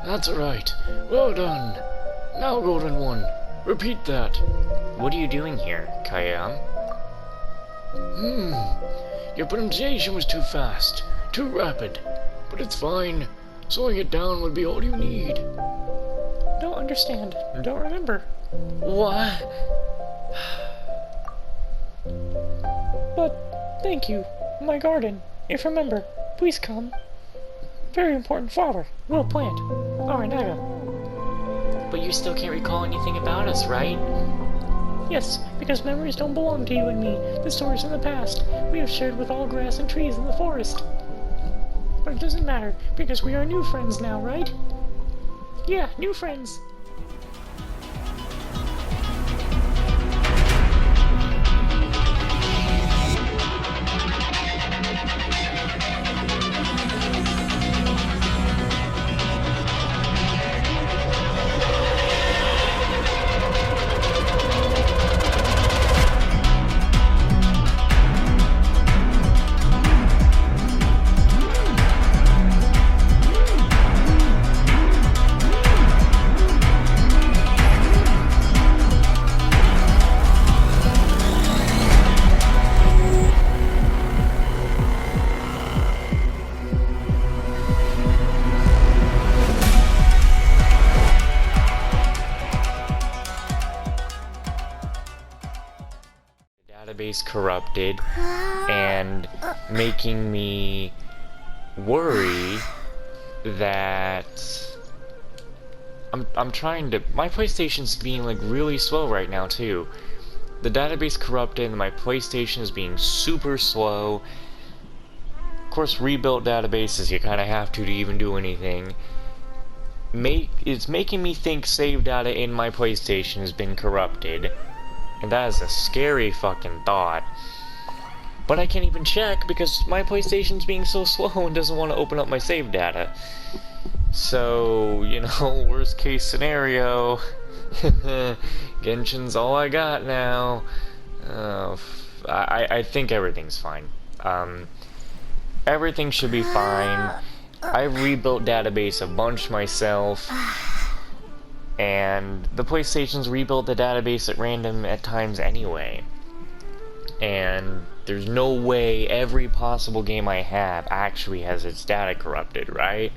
That's right. Well done. Now, Golden One, repeat that. What are you doing here, Kayam? Your pronunciation was too fast, too rapid. But it's fine. Slowing it down would be all you need. Don't understand. Don't remember. What? But, thank you. My garden. If remember, please come. Very important flower. Will plant. Aranaga. But you still can't recall anything about us, right? Yes, because memories don't belong to you and me. The stories in the past we have shared with all grass and trees in the forest. But it doesn't matter, because we are new friends now, right? Yeah, new friends. Database corrupted and making me worry that I'm trying to, my PlayStation's being like really slow right now too. The database corrupted and my PlayStation is being super slow. Of course, rebuilt databases you kind of have to even do anything. It's making me think save data in my PlayStation has been corrupted. And that is a scary fucking thought. But I can't even check because my PlayStation's being so slow and doesn't want to open up my save data. So, you know, worst case scenario. Genshin's all I got now. I think everything's fine. Everything should be fine. I've rebuilt database a bunch myself. And the PlayStation's rebuilt the database at random at times anyway. And there's no way every possible game I have actually has its data corrupted, right?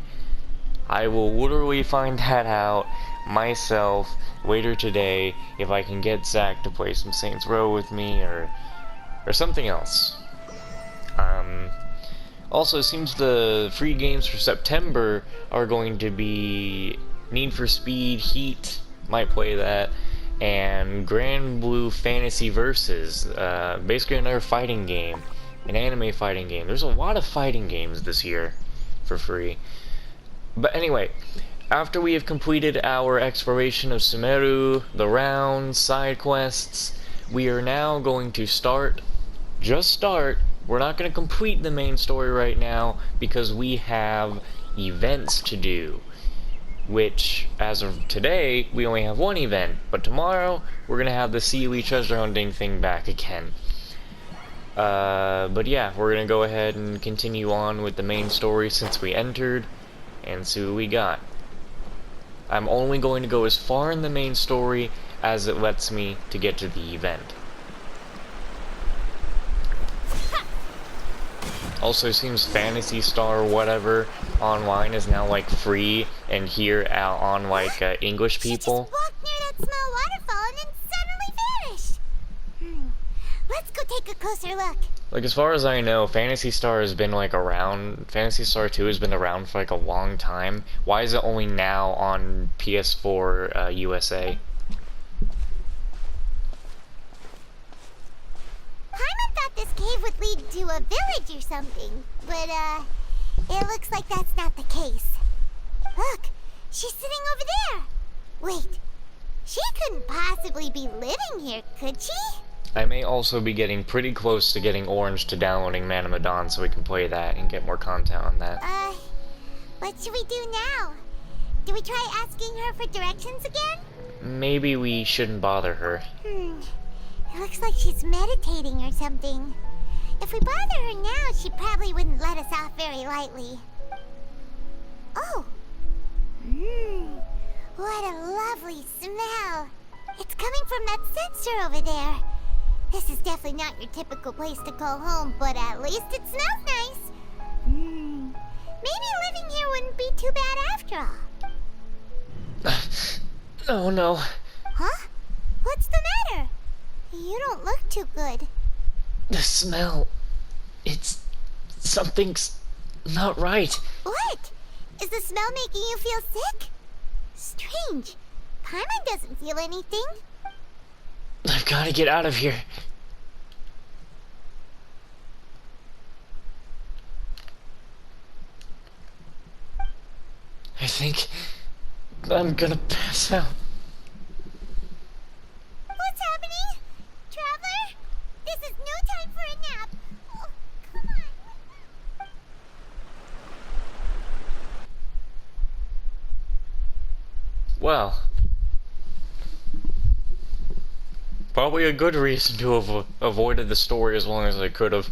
I will literally find that out myself later today if I can get Zach to play some Saints Row with me or something else. Also, it seems the free games for September are going to be Need for Speed Heat, might play that, and Grand Blue Fantasy Versus, basically another fighting game, an anime fighting game. There's a lot of fighting games this year for free. But anyway, after we have completed our exploration of Sumeru, the rounds, side quests, we are now going to just start. We're not going to complete the main story right now because we have events to do. Which, as of today, we only have one event, but tomorrow, we're gonna have the Sealy treasure hunting thing back again. But yeah, we're gonna go ahead and continue on with the main story since we entered, and see what we got. I'm only going to go as far in the main story as it lets me to get to the event. Also, it seems Phantasy Star whatever online is now like free and here out on like English people. She just walked near that small waterfall and then suddenly vanished. Let's go take a closer look. Like, as far as I know, Phantasy Star has been like around, Phantasy Star 2 has been around for like a long time. Why is it only now on PS4 USA? Paimon thought this cave would lead to a village or something, but it looks like that's not the case. Look, she's sitting over there. Wait, she couldn't possibly be living here, could she? I may also be getting pretty close to getting Orange to downloading Manamadan so we can play that and get more content on that. What should we do now? Do we try asking her for directions again? Maybe we shouldn't bother her. It looks like she's meditating or something. If we bother her now, she probably wouldn't let us off very lightly. Oh. Mmm, what a lovely smell. It's coming from that sensor over there. This is definitely not your typical place to call home, but at least it smells nice. Mmm, maybe living here wouldn't be too bad after all. Oh no. Huh? What's the matter? You don't look too good. The smell. Something's not right. What? Is the smell making you feel sick? Strange. Paimon doesn't feel anything. I've got to get out of here. I think I'm gonna pass out. What's happening? Traveler? This is no time for a nap. Oh, come on. Well, probably a good reason to have avoided the story as long as I could have,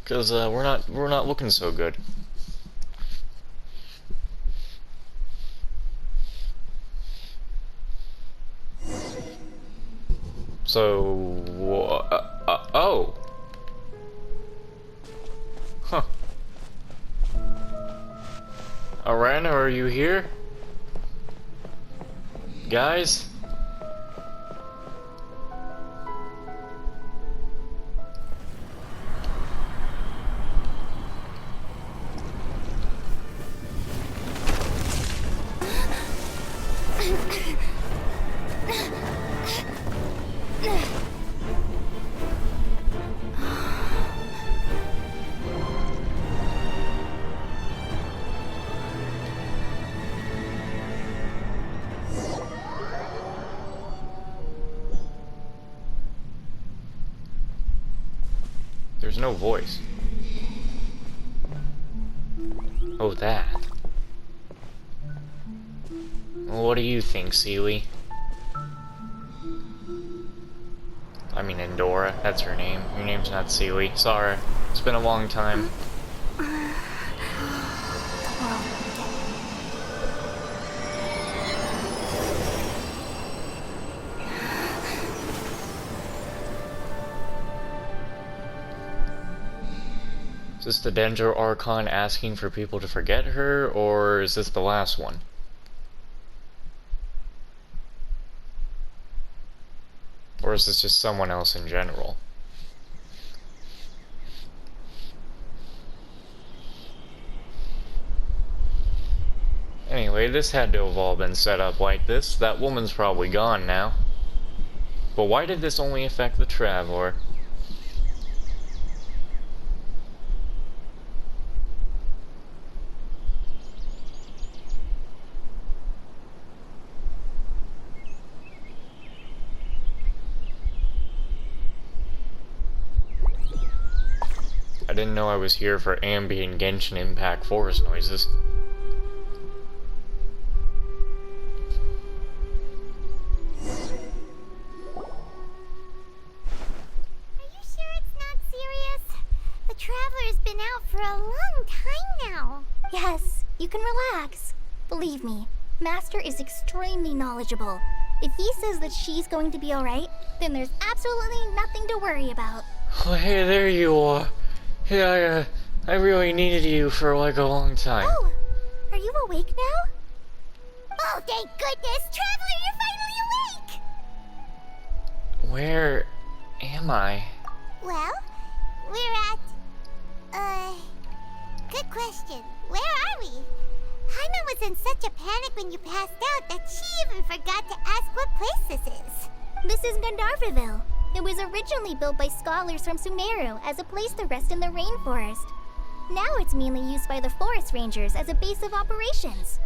because we're not looking so good. So, oh, huh. Arana, are you here? Guys? There's no voice. Oh, that. Well, what do you think, Seely? I mean, Endora. That's her name. Your name's not Seely. Sorry. It's been a long time. Is this the Dendro Archon asking for people to forget her, or is this the last one? Or is this just someone else in general? Anyway, this had to have all been set up like this. That woman's probably gone now. But why did this only affect the Traveler? I didn't know I was here for ambient Genshin Impact forest noises. Are you sure it's not serious? The Traveler's been out for a long time now. Yes, you can relax. Believe me, Master is extremely knowledgeable. If he says that she's going to be alright, then there's absolutely nothing to worry about. Oh, hey, there you are. Yeah, I really needed you for like a long time. Oh, are you awake now? Oh, thank goodness! Traveler, you're finally awake! Where am I? Well, we're at... Good question. Where are we? Paimon was in such a panic when you passed out that she even forgot to ask what place this is. This is Gandharvaville. It was originally built by scholars from Sumeru as a place to rest in the rainforest. Now it's mainly used by the forest rangers as a base of operations.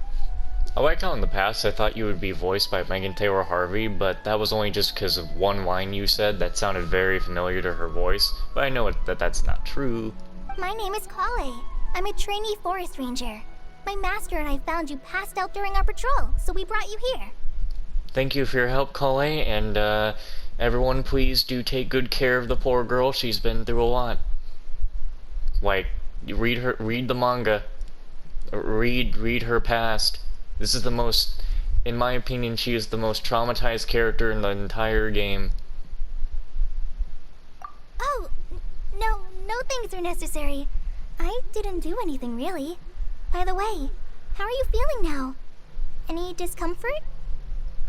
I like how in the past I thought you would be voiced by Megan Taylor Harvey, but that was only just because of one line you said that sounded very familiar to her voice, but I know that that's not true. My name is Kale. I'm a trainee forest ranger. My master and I found you passed out during our patrol, so we brought you here. Thank you for your help, Kale, and everyone please do take good care of the poor girl. She's been through a lot. Like, you read the manga. Read her past. This is the most, in my opinion, she is the most traumatized character in the entire game. Oh, no things are necessary. I didn't do anything really. By the way, how are you feeling now? Any discomfort?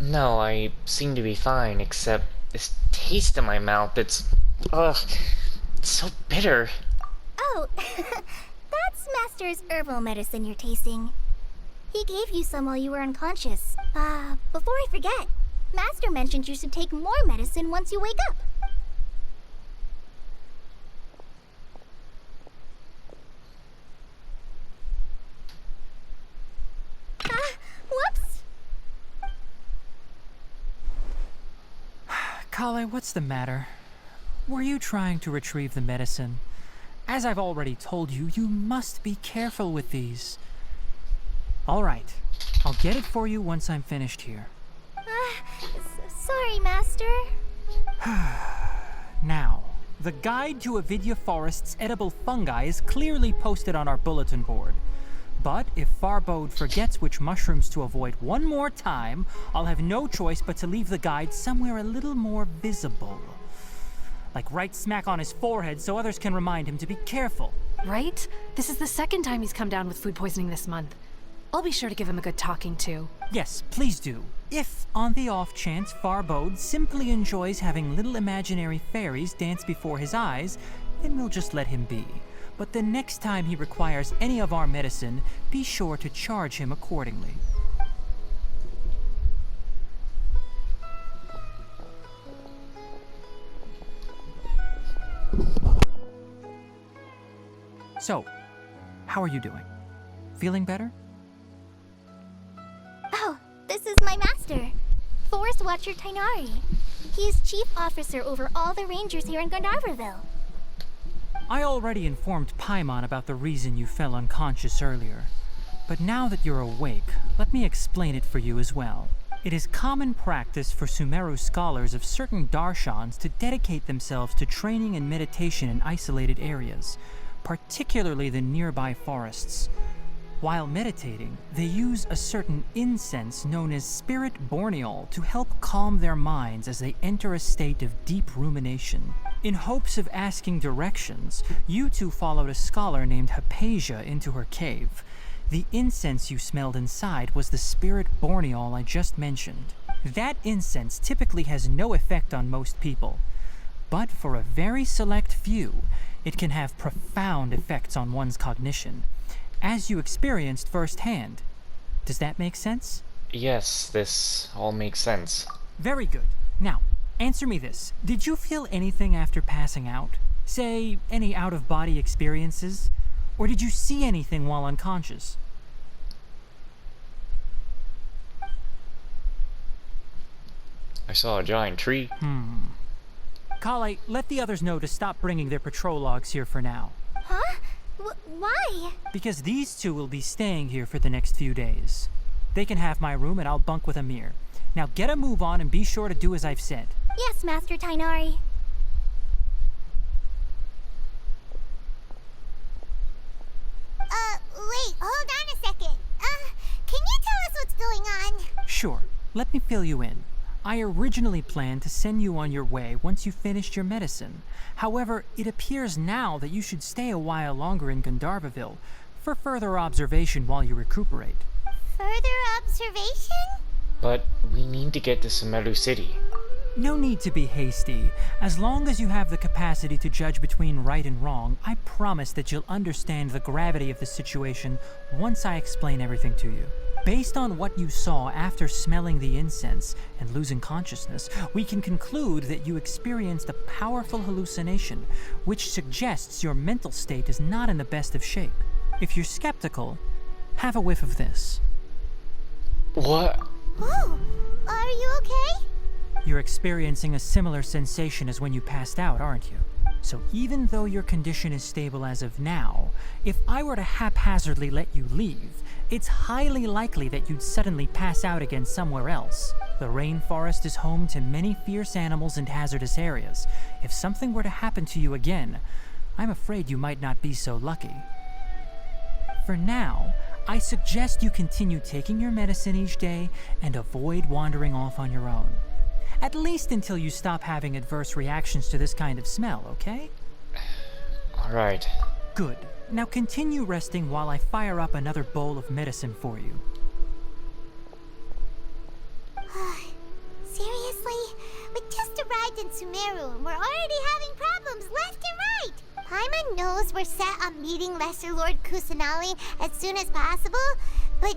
No, I seem to be fine, except this taste in my mouth, it's so bitter. Oh, that's Master's herbal medicine you're tasting. He gave you some while you were unconscious. Before I forget, Master mentioned you should take more medicine once you wake up. Whoops! Kale, what's the matter? Were you trying to retrieve the medicine? As I've already told you, you must be careful with these. All right, I'll get it for you once I'm finished here. Sorry, Master. Now, the guide to Avidya Forest's edible fungi is clearly posted on our bulletin board. But if Farbode forgets which mushrooms to avoid one more time, I'll have no choice but to leave the guide somewhere a little more visible. Like right smack on his forehead so others can remind him to be careful. Right? This is the second time he's come down with food poisoning this month. I'll be sure to give him a good talking to. Yes, please do. If, on the off chance, Farbode simply enjoys having little imaginary fairies dance before his eyes, then we'll just let him be. But the next time he requires any of our medicine, be sure to charge him accordingly. So, how are you doing? Feeling better? Oh, this is my master, Forest Watcher Tainari. He is chief officer over all the rangers here in Gandharvaville. I already informed Paimon about the reason you fell unconscious earlier. But now that you're awake, let me explain it for you as well. It is common practice for Sumeru scholars of certain darshans to dedicate themselves to training and meditation in isolated areas, particularly the nearby forests. While meditating, they use a certain incense known as spirit borneol to help calm their minds as they enter a state of deep rumination. In hopes of asking directions, you two followed a scholar named Hypatia into her cave. The incense you smelled inside was the spirit borneol I just mentioned. That incense typically has no effect on most people, but for a very select few, it can have profound effects on one's cognition, as you experienced firsthand. Does that make sense? Yes, this all makes sense. Very good. Now, answer me this. Did you feel anything after passing out? Say, any out-of-body experiences? Or did you see anything while unconscious? I saw a giant tree. Kale, let the others know to stop bringing their patrol logs here for now. Huh? Why? Because these two will be staying here for the next few days. They can have my room and I'll bunk with Amir. Now get a move on and be sure to do as I've said. Yes, Master Tainari. Wait, hold on a second. Can you tell us what's going on? Sure, let me fill you in. I originally planned to send you on your way once you finished your medicine. However, it appears now that you should stay a while longer in Gandharvaville for further observation while you recuperate. Further observation? But we need to get to Sumeru City. No need to be hasty. As long as you have the capacity to judge between right and wrong, I promise that you'll understand the gravity of the situation once I explain everything to you. Based on what you saw after smelling the incense and losing consciousness, we can conclude that you experienced a powerful hallucination, which suggests your mental state is not in the best of shape. If you're skeptical, have a whiff of this. What? Oh, are you okay? You're experiencing a similar sensation as when you passed out, aren't you? So even though your condition is stable as of now, if I were to haphazardly let you leave, it's highly likely that you'd suddenly pass out again somewhere else. The rainforest is home to many fierce animals and hazardous areas. If something were to happen to you again, I'm afraid you might not be so lucky. For now, I suggest you continue taking your medicine each day and avoid wandering off on your own. At least until you stop having adverse reactions to this kind of smell, okay? Alright. Good. Now continue resting while I fire up another bowl of medicine for you. Seriously? We just arrived in Sumeru and we're already having problems left and right! Paimon knows we're set on meeting Lesser Lord Kusanali as soon as possible, but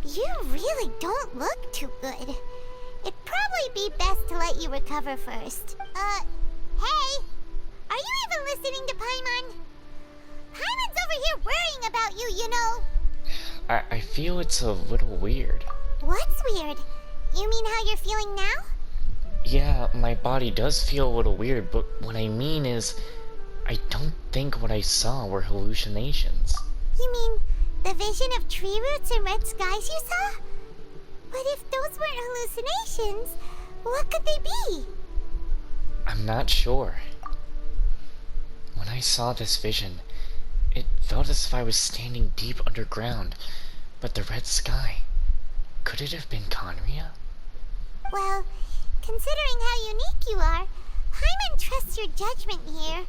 you really don't look too good. It'd probably be best to let you recover first. Hey! Are you even listening to Paimon? Paimon's over here worrying about you, you know! I feel it's a little weird. What's weird? You mean how you're feeling now? Yeah, my body does feel a little weird, but what I mean is, I don't think what I saw were hallucinations. You mean the vision of tree roots and red skies you saw? But if those weren't hallucinations, what could they be? I'm not sure. When I saw this vision, it felt as if I was standing deep underground, but the red sky, could it have been Conria? Well, considering how unique you are, Paimon trusts your judgment here.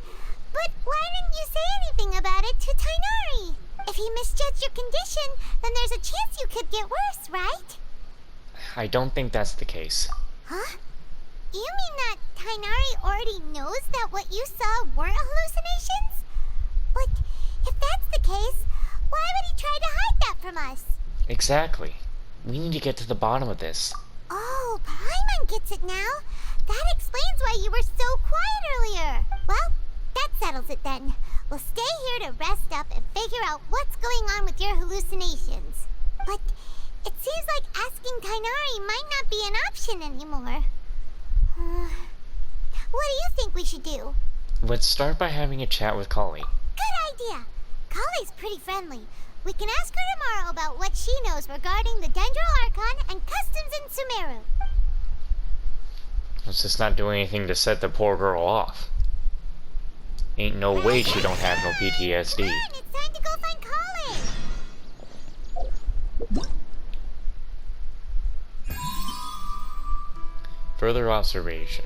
But why didn't you say anything about it to Tainari? If he misjudged your condition, then there's a chance you could get worse, right? I don't think that's the case. Huh? You mean that Tainari already knows that what you saw weren't hallucinations? But if that's the case, why would he try to hide that from us? Exactly. We need to get to the bottom of this. Oh, Paimon gets it now. That explains why you were so quiet earlier. Well, that settles it then. We'll stay here to rest up and figure out what's going on with your hallucinations. But it seems like asking Tainari might not be an option anymore. What do you think we should do? Let's start by having a chat with Kali. Good idea. Kali's pretty friendly. We can ask her tomorrow about what she knows regarding the Dendro Archon and customs in Sumeru. Let's just not do anything to set the poor girl off. Ain't no way she don't have no PTSD. Come on, it's time to go find Kali. Further observation.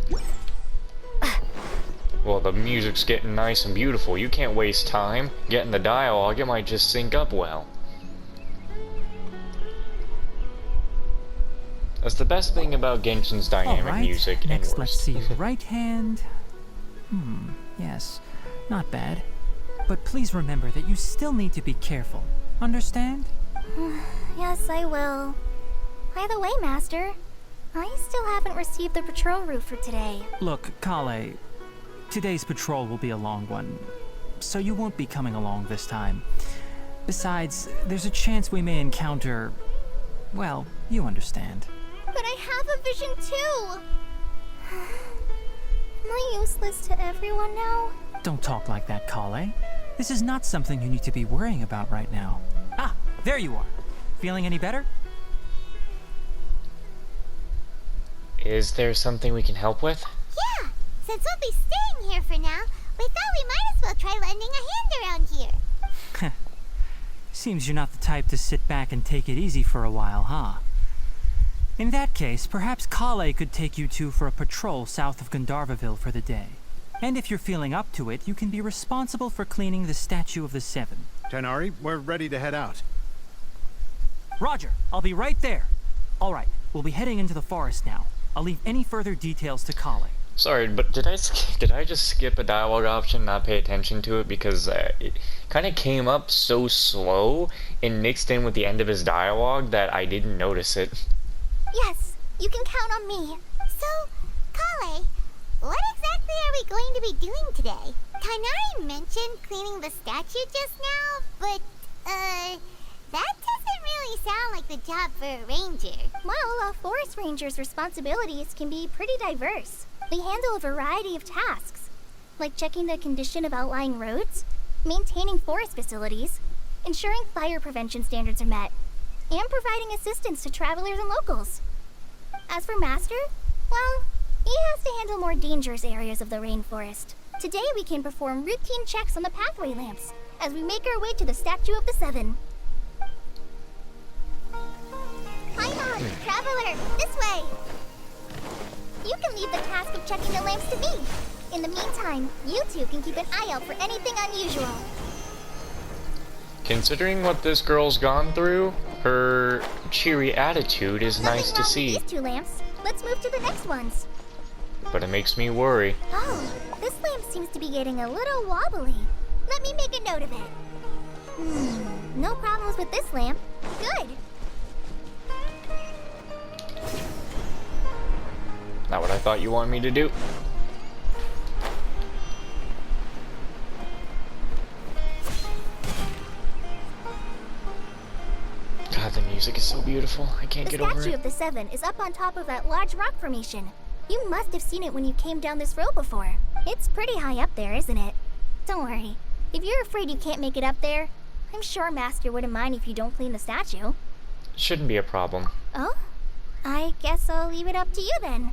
Well, the music's getting nice and beautiful. You can't waste time. Getting the dialogue, it might just sync up well. That's the best thing about Genshin's dynamic music. Next, let's see. Right hand. Yes. Not bad. But please remember that you still need to be careful. Understand? Yes, I will. By the way, Master, I still haven't received the patrol route for today. Look, Kale, today's patrol will be a long one, so you won't be coming along this time. Besides, there's a chance we may encounter... well, you understand. But I have a vision too! Am I useless to everyone now? Don't talk like that, Kale. This is not something you need to be worrying about right now. Ah, there you are. Feeling any better? Is there something we can help with? Yeah, since we'll be staying here for now, we thought we might as well try lending a hand around here. Seems you're not the type to sit back and take it easy for a while, huh? In that case, perhaps Kale could take you two for a patrol south of Gandharvaville for the day. And if you're feeling up to it, you can be responsible for cleaning the Statue of the Seven. Tainari, we're ready to head out. Roger, I'll be right there. All right, we'll be heading into the forest now. I'll leave any further details to Kale. Sorry, but did I just skip a dialogue option, not pay attention to it, because it kind of came up so slow and mixed in with the end of his dialogue that I didn't notice it. Yes, you can count on me. So, Kale, what exactly are we going to be doing today? Tainari mentioned cleaning the statue just now, but, that doesn't really sound like the job for a ranger. Well, a forest ranger's responsibilities can be pretty diverse. They handle a variety of tasks, like checking the condition of outlying roads, maintaining forest facilities, ensuring fire prevention standards are met, and providing assistance to travelers and locals. As for Master, well, he has to handle more dangerous areas of the rainforest. Today we can perform routine checks on the pathway lamps as we make our way to the Statue of the Seven. Paimon, Traveler, this way! You can leave the task of checking the lamps to me. In the meantime, you two can keep an eye out for anything unusual. Considering what this girl's gone through, her cheery attitude is Nothing nice to wrong see. with these 2 lamps. Let's move to the next ones. But it makes me worry. Oh, this lamp seems to be getting a little wobbly. Let me make a note of it. No problems with this lamp. Good. Not what I thought you wanted me to do. God, the music is so beautiful. I can't The get over statue it. of the 7 is up on top of that large rock formation. You must have seen it when you came down this road before. It's pretty high up there, isn't it? Don't worry. If you're afraid you can't make it up there, I'm sure Master wouldn't mind if you don't clean the statue. Shouldn't be a problem. Oh? I guess I'll leave it up to you then.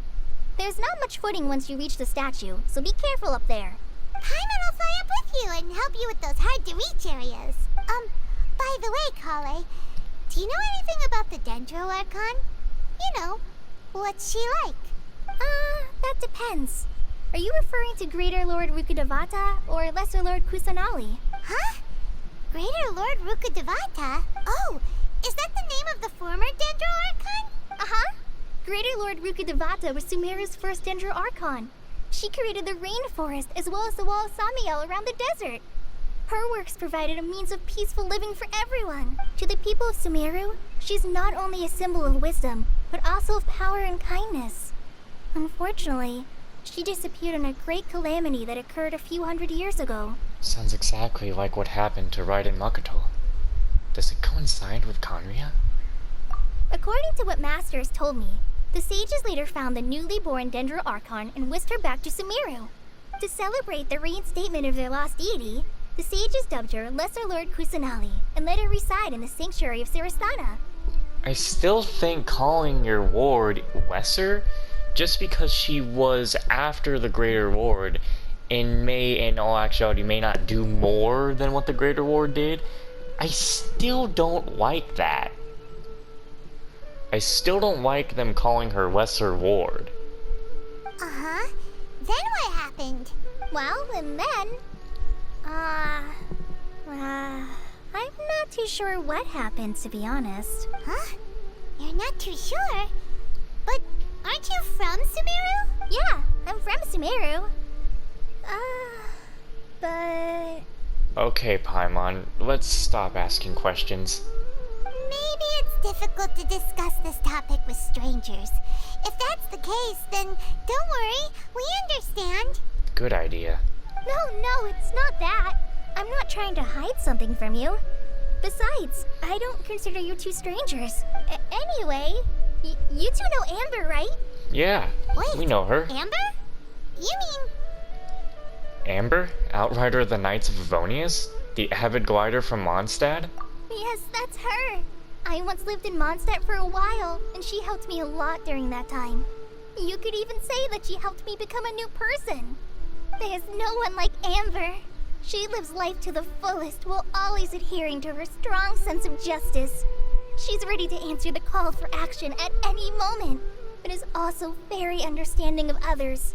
There's not much footing once you reach the statue, so be careful up there. Paimon will fly up with you and help you with those hard-to-reach areas. By the way, Kale, do you know anything about the Dendro Archon? You know, what's she like? That depends. Are you referring to Greater Lord Rukkhadevata or Lesser Lord Kusanali? Huh? Greater Lord Rukkhadevata? Oh, is that the name of the former Dendro Archon? Uh-huh. Greater Lord Rukkhadevata was Sumeru's first Dendro Archon. She created the rainforest as well as the wall of Samiel around the desert. Her works provided a means of peaceful living for everyone. To the people of Sumeru, she's not only a symbol of wisdom, but also of power and kindness. Unfortunately, she disappeared in a great calamity that occurred a few hundred years ago. Sounds exactly like what happened to Raiden Makoto. Does it coincide with Kanria? According to what Master has told me, the sages later found the newly born Dendro Archon and whisked her back to Sumeru. To celebrate the reinstatement of their lost deity, the sages dubbed her Lesser Lord Kusanali and let her reside in the sanctuary of Sarasthana. I still think calling your ward Lesser, just because she was after the Greater Ward, and may, in all actuality, may not do more than what the Greater Ward did, I still don't like that. I still don't like them calling her Lesser Ward. Uh-huh. Then what happened? Well, and then... I'm not too sure what happened, to be honest. Huh? You're not too sure? But aren't you from Sumeru? Yeah, I'm from Sumeru. But... Okay, Paimon, let's stop asking questions. Maybe it's difficult to discuss this topic with strangers. If that's the case, then don't worry, we understand. Good idea. No, it's not that. I'm not trying to hide something from you. Besides, I don't consider you two strangers. Anyway, you two know Amber, right? Yeah, Wait, we know her. Amber? You mean... Amber, Outrider of the Knights of Avonius? The avid glider from Mondstadt? Yes, that's her. I once lived in Mondstadt for a while, and she helped me a lot during that time. You could even say that she helped me become a new person. There's no one like Amber. She lives life to the fullest while always adhering to her strong sense of justice. She's ready to answer the call for action at any moment, but is also very understanding of others.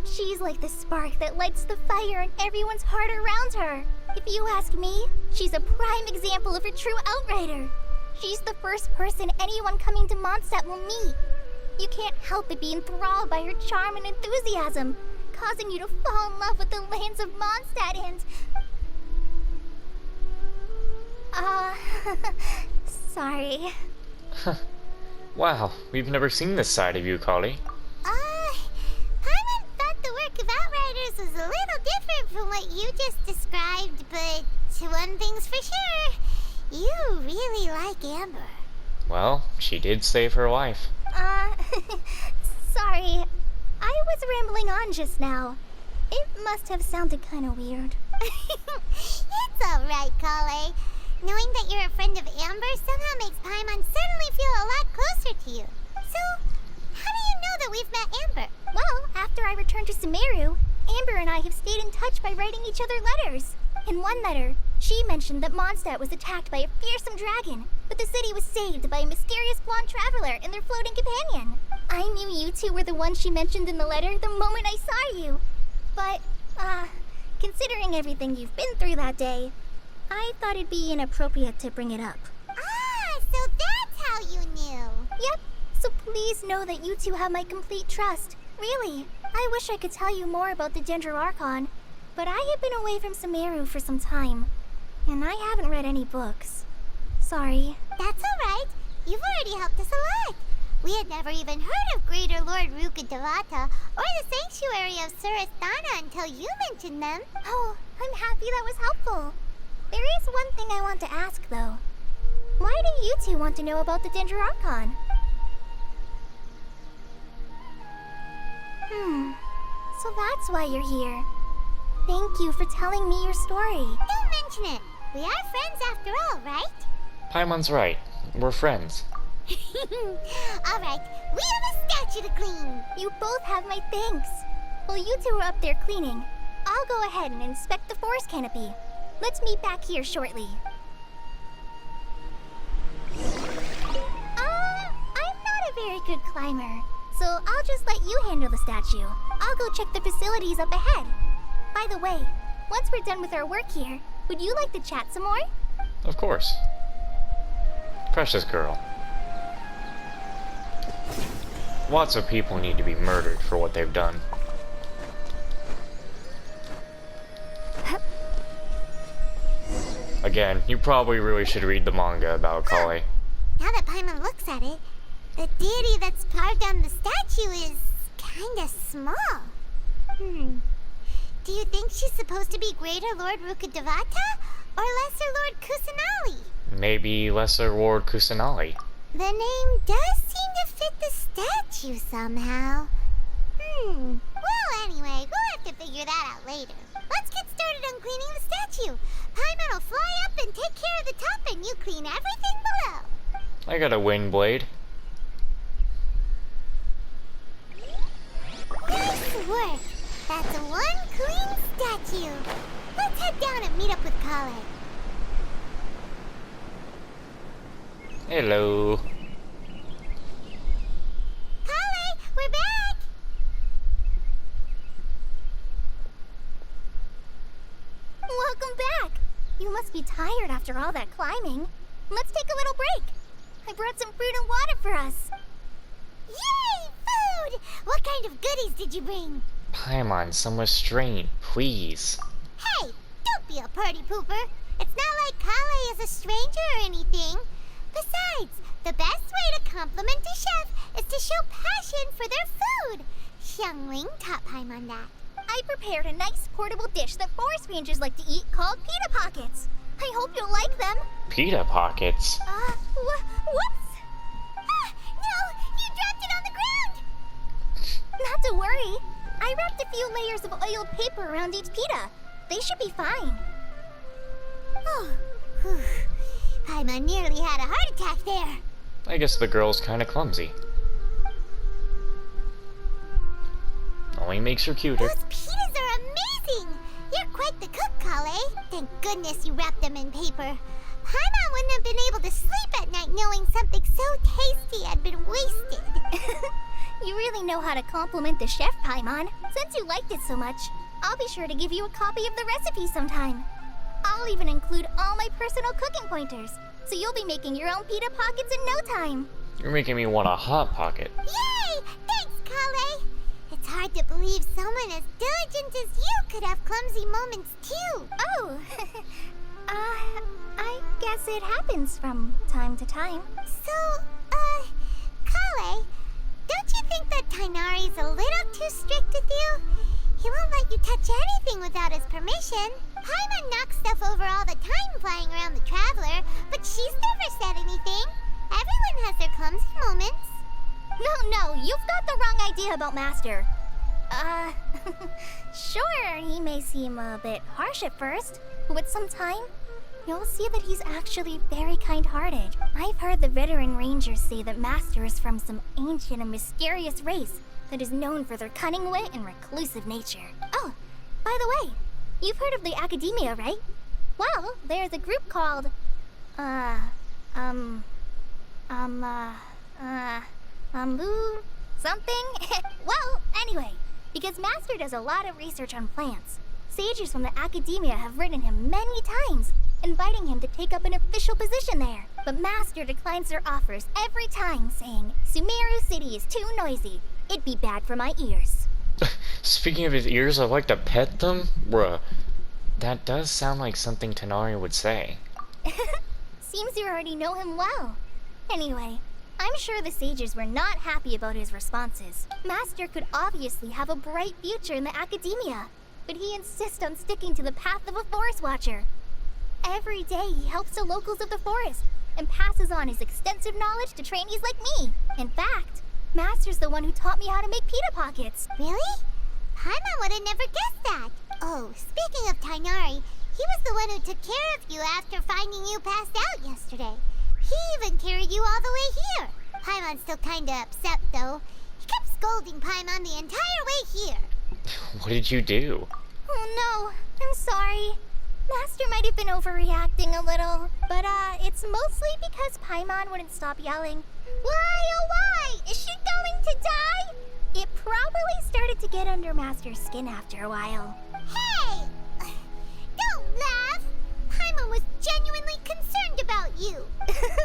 She's like the spark that lights the fire in everyone's heart around her. If you ask me, she's a prime example of a true outrider. She's the first person anyone coming to Mondstadt will meet. You can't help but be enthralled by her charm and enthusiasm, causing you to fall in love with the lands of Mondstadt and... sorry. Wow, we've never seen this side of you, Kali. Paimon thought the work of Outriders was a little different from what you just described, but one thing's for sure, you really like Amber. Well, she did save her life. Sorry. I was rambling on just now. It must have sounded kind of weird. It's alright, Kale. Knowing that you're a friend of Amber somehow makes Paimon suddenly feel a lot closer to you. So, how do you know that we've met Amber? Well, after I returned to Sumeru, Amber and I have stayed in touch by writing each other letters. In one letter, She mentioned that Mondstadt was attacked by a fearsome dragon, but the city was saved by a mysterious blonde traveler and their floating companion. I knew you two were the ones she mentioned in the letter the moment I saw you. But, considering everything you've been through that day, I thought it'd be inappropriate to bring it up. Ah, so that's how you knew. Yep, so please know that you two have my complete trust. Really, I wish I could tell you more about the Ginger Archon, but I have been away from Sumeru for some time, and I haven't read any books. Sorry. That's alright. You've already helped us a lot. We had never even heard of Greater Lord Rukkhadevata or the Sanctuary of Surasthana until you mentioned them. Oh, I'm happy that was helpful. There is one thing I want to ask, though. Why do you two want to know about the Ginger Archon? So that's why you're here. Thank you for telling me your story. Don't mention it. We are friends after all, right? Paimon's right. We're friends. Alright, we have a statue to clean. You both have my thanks. While you two are up there cleaning, I'll go ahead and inspect the forest canopy. Let's meet back here shortly. I'm not a very good climber, so I'll just let you handle the statue. I'll go check the facilities up ahead. By the way, once we're done with our work here, would you like to chat some more? Of course. Precious girl. Lots of people need to be murdered for what they've done. Again, you probably really should read the manga about Kale. Now that Paimon looks at it, the deity that's carved on the statue is kinda small. Do you think she's supposed to be Greater Lord Rukkhadevata or Lesser Lord Kusanali? Maybe Lesser Lord Kusanali. The name does seem to fit the statue somehow. Well, anyway, we'll have to figure that out later. Let's get started on cleaning the statue. Paimon will fly up and take care of the top, and you clean everything below. I got a wind blade. Nice work. That's one clean statue. Let's head down and meet up with Kale. Hello. Kale, we're back! Welcome back! You must be tired after all that climbing. Let's take a little break. I brought some fruit and water for us. Yay! Food! What kind of goodies did you bring? Paimon, some restraint, please. Hey, don't be a party pooper. It's not like Kale is a stranger or anything. Besides, the best way to compliment a chef is to show passion for their food. Xiangling taught Paimon that. I prepared a nice portable dish that forest rangers like to eat called pita pockets. I hope you'll like them. Pita pockets? Whoops! Ah, no! You dropped it on the ground! Not to worry. I wrapped a few layers of oiled paper around each pita. They should be fine. Oh, whew. Paimon nearly had a heart attack there. I guess the girl's kinda clumsy. Only makes her cuter. Those pitas are amazing! You're quite the cook, Kale. Thank goodness you wrapped them in paper. Paimon wouldn't have been able to sleep at night knowing something so tasty had been wasted. You really know how to compliment the chef, Paimon. Since you liked it so much, I'll be sure to give you a copy of the recipe sometime. I'll even include all my personal cooking pointers, so you'll be making your own pita pockets in no time. You're making me want a hot pocket. Yay! Thanks, Kale! It's hard to believe someone as diligent as you could have clumsy moments too. Oh, I guess it happens from time to time. So, Kale, don't you think that Tainari's a little too strict with you? He won't let you touch anything without his permission. Paimon knocks stuff over all the time flying around the Traveler, but she's never said anything. Everyone has their clumsy moments. No, you've got the wrong idea about Master. Sure, he may seem a bit harsh at first, but with some time, you'll see that he's actually very kind-hearted. I've heard the veteran rangers say that Master is from some ancient and mysterious race that is known for their cunning wit and reclusive nature. Oh, by the way, you've heard of the Academia, right? Well, there's a group called, something? Well, anyway, because Master does a lot of research on plants, sages from the academia have written him many times, inviting him to take up an official position there. But Master declines their offers every time, saying, Sumeru City is too noisy. It'd be bad for my ears. Speaking of his ears, I'd like to pet them? Bruh. That does sound like something Tanari would say. Seems you already know him well. Anyway, I'm sure the sages were not happy about his responses. Master could obviously have a bright future in the academia, but he insists on sticking to the path of a forest watcher. Every day he helps the locals of the forest and passes on his extensive knowledge to trainees like me. In fact, Master's the one who taught me how to make pita pockets. Really? Paimon would have never guessed that. Oh, speaking of Tainari, he was the one who took care of you after finding you passed out yesterday. He even carried you all the way here. Paimon's still kinda upset, though. He kept scolding Paimon the entire way here. What did you do? Oh no, I'm sorry. Master might have been overreacting a little, but it's mostly because Paimon wouldn't stop yelling, "Why, oh why? Is she going to die?" It probably started to get under Master's skin after a while. Hey! Don't laugh! Paimon was genuinely concerned about you. Hey!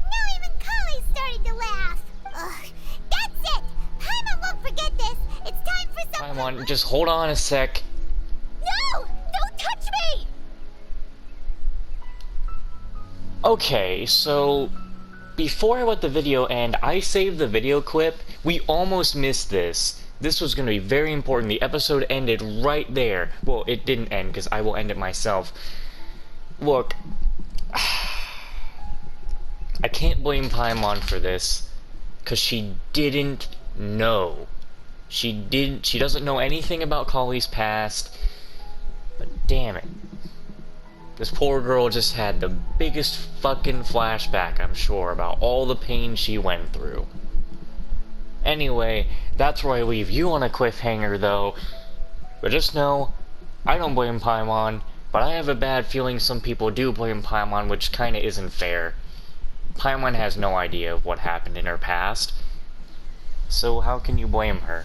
Now even Kali started to laugh. Ugh, that's it! Paimon won't forget this. It's time for some... Paimon, just hold on a sec. No! Don't touch me! Okay, so before I let the video end, I saved the video clip. We almost missed this. This was going to be very important. The episode ended right there. Well, it didn't end because I will end it myself. Look, I can't blame Paimon for this because she didn't know. She doesn't know anything about Kali's past. But damn it. This poor girl just had the biggest fucking flashback, I'm sure, about all the pain she went through. Anyway, that's where I leave you on a cliffhanger, though. But just know, I don't blame Paimon, but I have a bad feeling some people do blame Paimon, which kinda isn't fair. Paimon has no idea of what happened in her past, so how can you blame her?